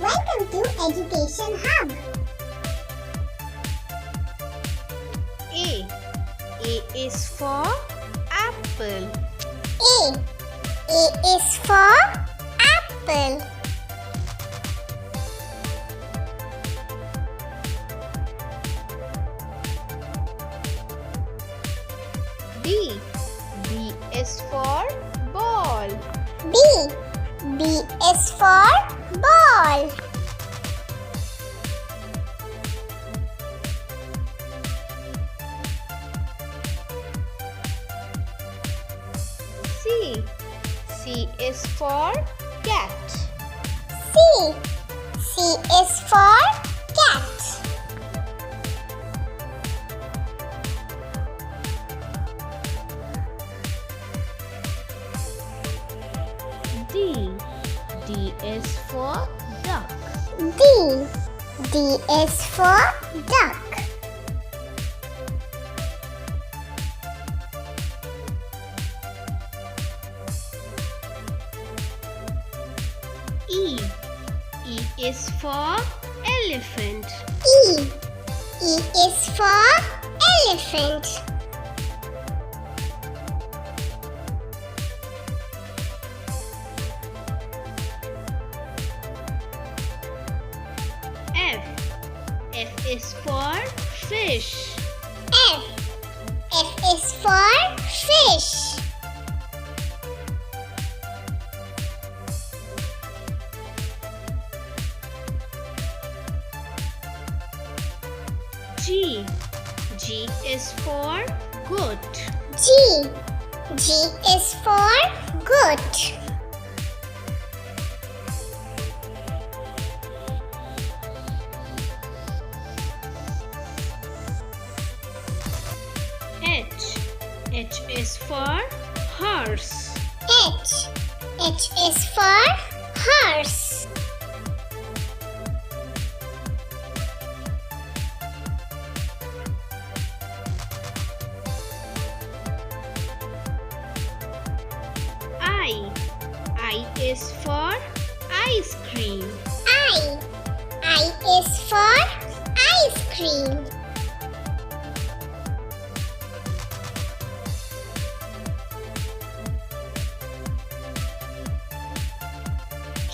Welcome to Education Hub. A. A is for apple. A. A is for apple. B. B is for ball. B. B is for ball. C. C is for cat. C. C is for cat. D. D is for duck. D. D is for duck. E. E is for elephant. E. E is for elephant. F. F is for fish. F. F is for fish. G. G is for goat. G. G is for goat. H. H is for horse. H. H is for horse. I. I is for ice cream. I. I is for ice cream.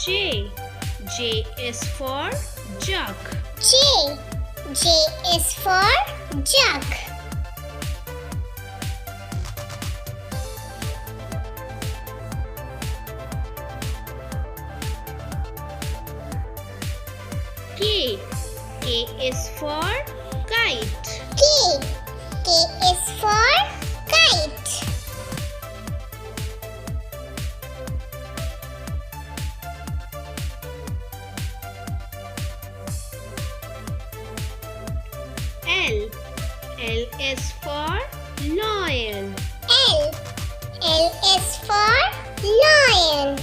J. J is for jug. J. J is for jug. K. K is for kite. K. K is for kite. L. L is for lion. L. L is for lion.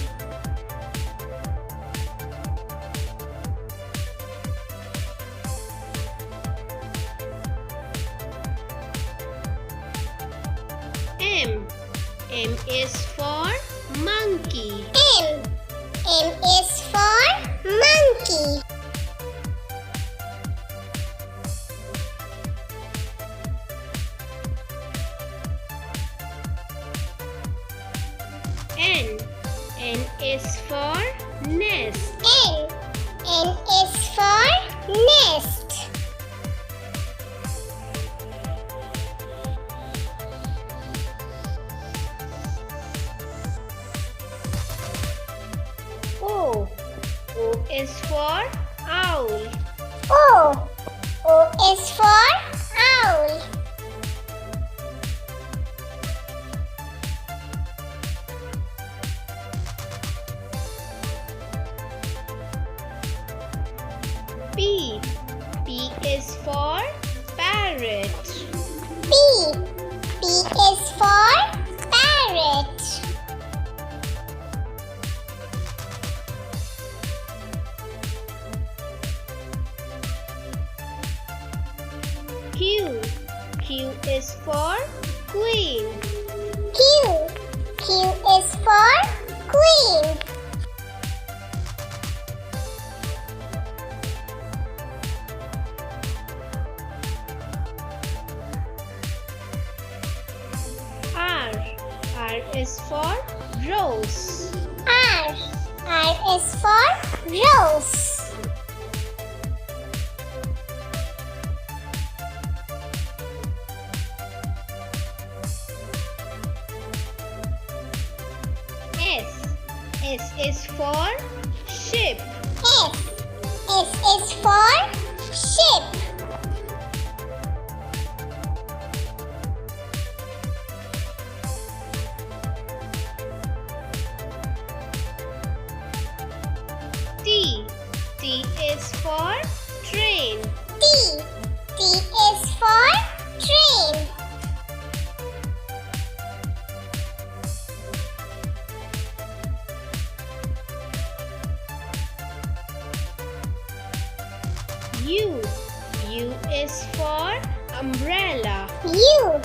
M. M is for monkey. M. M is for monkey. N. N is for nest. N. N is for nest. O. O is for owl. O. O is for owl. P. P is for parrot. P. P is for parrot. Q. Q is for queen. Q. Q is for queen. is for rose. R. R is for rose. S. S is for ship. S. S is for ship. T. T is for train. T. T is for train. U. U is for umbrella. U.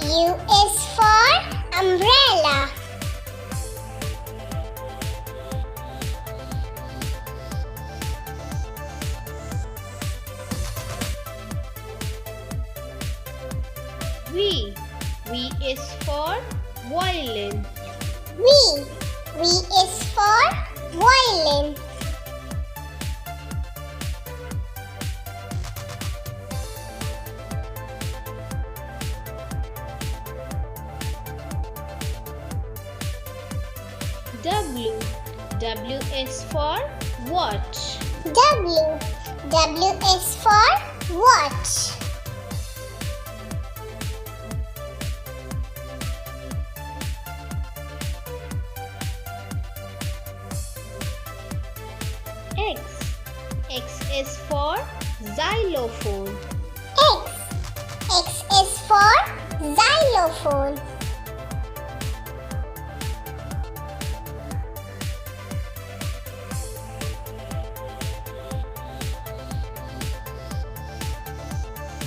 U is for umbrella. V. V is for violin. V. V is for violin. W. W is for watch. W. W is for watch. X. X is for xylophone. X. X is for xylophone.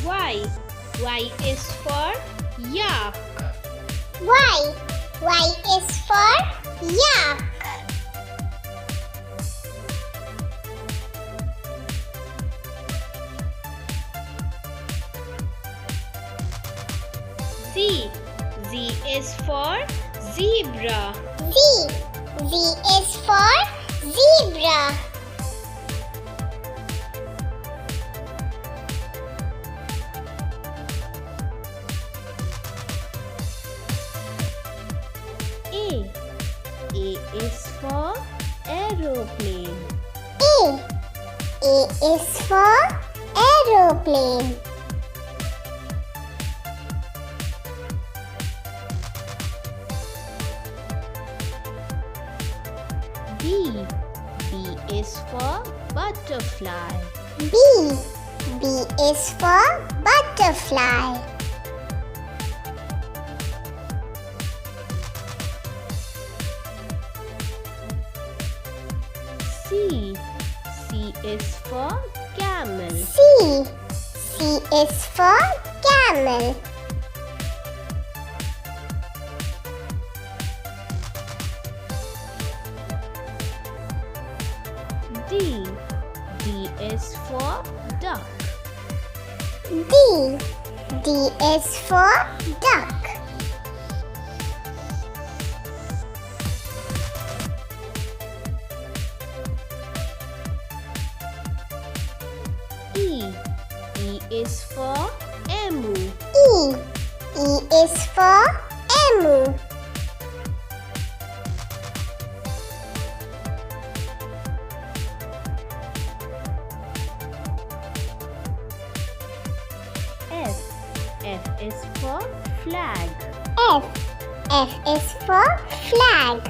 Y. Y is for yak. Y. Y is for yak. Z. Z is for zebra. Z. Z is for zebra. A. A is for aeroplane. A. A is for aeroplane. B. B is for butterfly. B. B is for butterfly. C. C is for camel. C. C is for camel. D. D is for duck. D. D is for duck. E. E is for emu. E. E is for emu. F. F is for flag. F. F is for flag.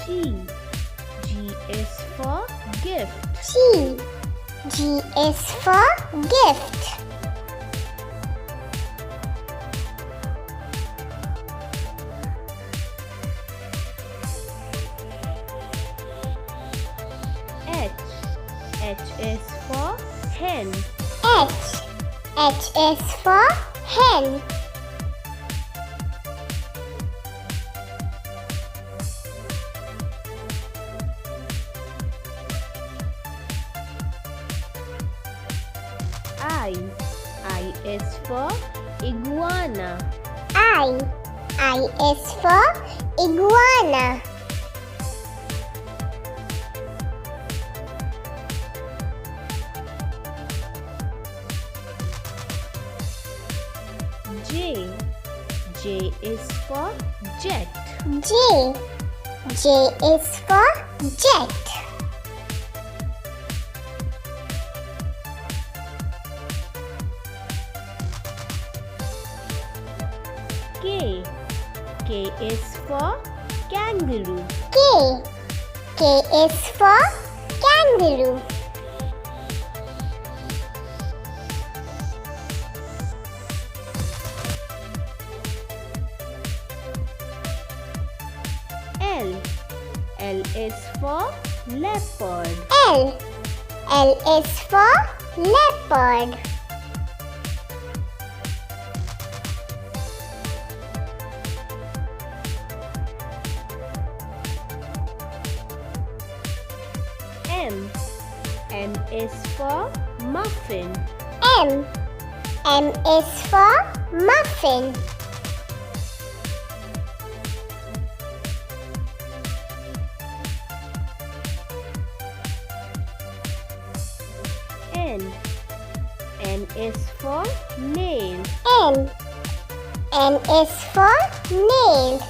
G. G is for gift. G. G is for gift. H. H is for hen. H. H is for hen. I. I is for iguana. I. I is for iguana. J. J is for jet. J. J is for jet. K. K is for kangaroo. K. K is for kangaroo. L. L is for leopard. L. L is for leopard. M. M is for muffin. M. M is for muffin. N. N is for nail. N. N is for nail.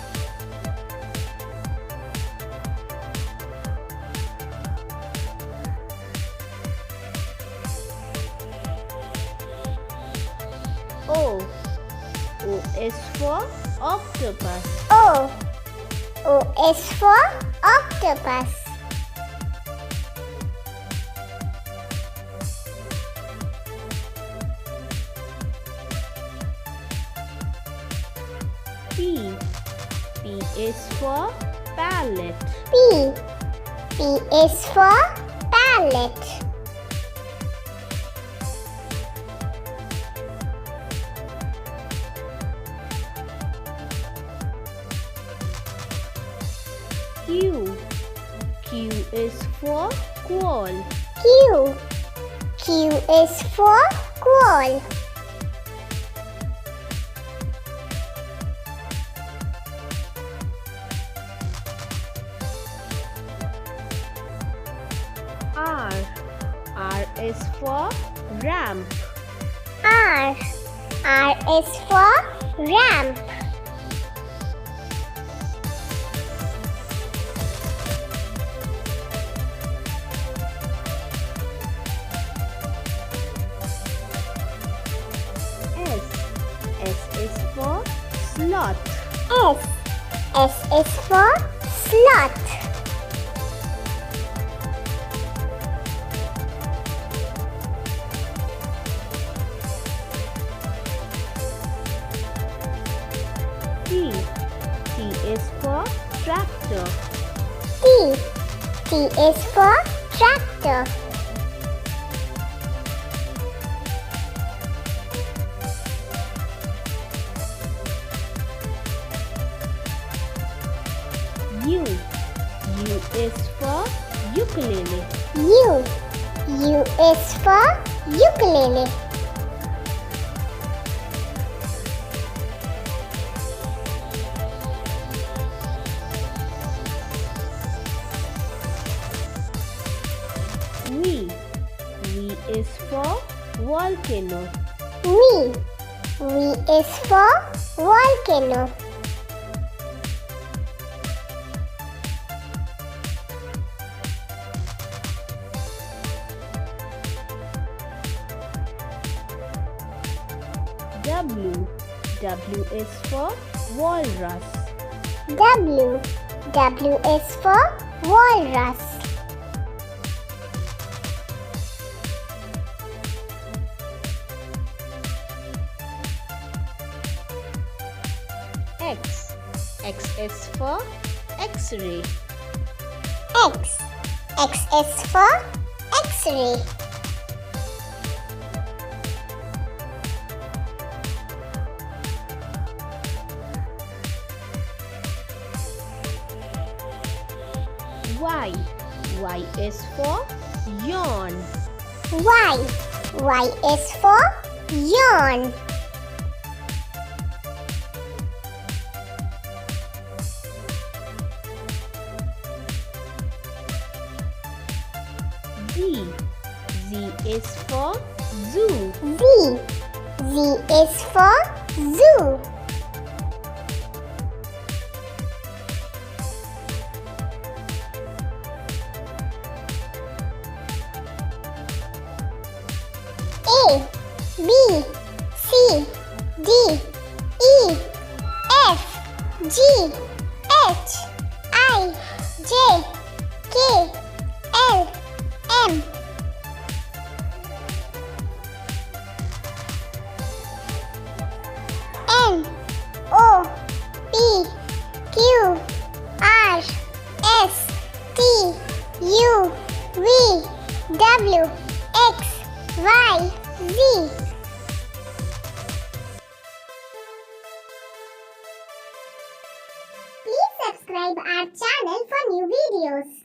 O. O is for octopus. O. O is for octopus. P. P is for palette. P. P is for palette. Q. Q is for quail. Q. Q is for quail. R. R is for ramp. R. R is for ramp. S. S is for sloth. S. S is for sloth. T. T is for tractor. T. T is for tractor. U. U is for ukulele. U. U is for ukulele. V. V is for volcano. V. V is for volcano. W. W is for walrus. W. W is for walrus. X. X is for X-ray. X. X is for X-ray. Y. Y is for yawn. Y. Y is for yarn. Z. Z is for zoo. Z. Z is for zoo. A, B, C, D, E, F, G, H, I, J, K, L, M, N, O, P, Q, R, S, T, U, V, W, X, Y, Z. Please subscribe our channel for new videos.